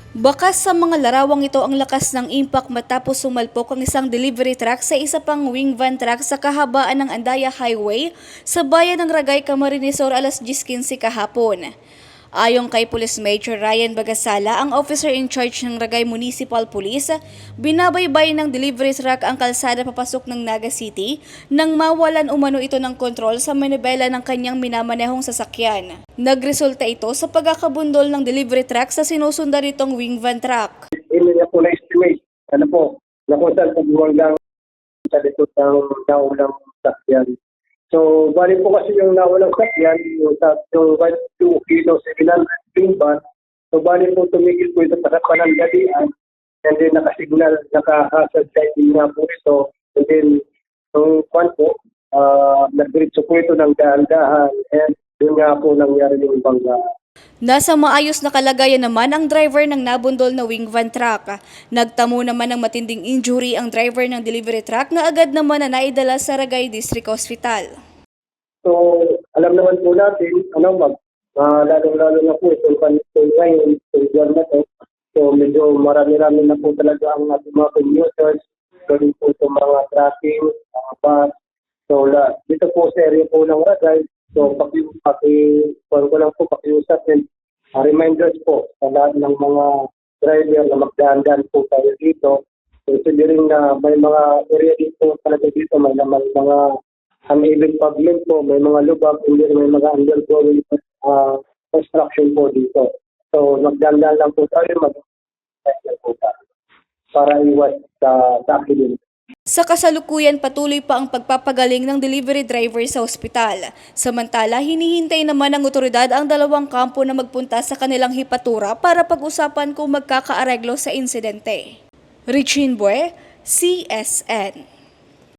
Bakas sa mga larawang ito ang lakas ng impact matapos sumalpok ang isang delivery truck sa isa pang wing van truck sa kahabaan ng Andaya Highway sa bayan ng Ragay, Camarines Sur alas 10:15 kahapon. Ayon kay Police Major Ryan Bagasala, ang officer in charge ng Ragay Municipal Police, binabaybay ng delivery truck ang kalsada papasok ng Naga City nang mawalan umano ito ng kontrol sa manibela ng kanyang minamanehong sasakyan. Nagresulta ito sa pagkakabundol ng delivery truck sa sinusundan nitong wing van truck. Hindi niya po na-estimate. Na kung saan pagbuwang sa likod ng naulang sakyan. So, bali po kasi yung nawalang sakyan, yung 2 kilo 700 green van, so bali po tumigil po ito sa panandalian, and then nakasignal, naka-hazard lighting nga po ito, and then yung kwan po, nagdiritso po ito ng dahan-dahan, and yun nga po nangyari yung bangga. Nasa maayos na kalagayan naman ang driver ng nabundol na wing van truck. Nagtamo naman ng matinding injury ang driver ng delivery truck na agad naman na naidala sa Ragay District Hospital. So, alam naman po natin, lalong-lalo na po itong panito ngayon, itong buwan na to. So, medyo marami-rami na po talaga ang ating mga commuters, gawin po itong mga tracking, mga bus. So, dito po sa area po ng Ragay, so, pakiusap and reminders po sa lahat ng mga driver na magdahan-dahan po tayo dito. So, considering na may mga area dito talaga dito, may naman mga uneven pavement po, may mga lubak, hindi may mga undergoing construction po dito. So, magdahan-dahan lang po tayo, mag-cycle po tayo para iwas sa accident. Sa kasalukuyan, patuloy pa ang pagpapagaling ng delivery driver sa ospital. Samantala, hinihintay naman ng otoridad ang dalawang kampo na magpunta sa kanilang hipatura para pag-usapan kung magkakaareglo sa insidente. Richine Bue, CSN.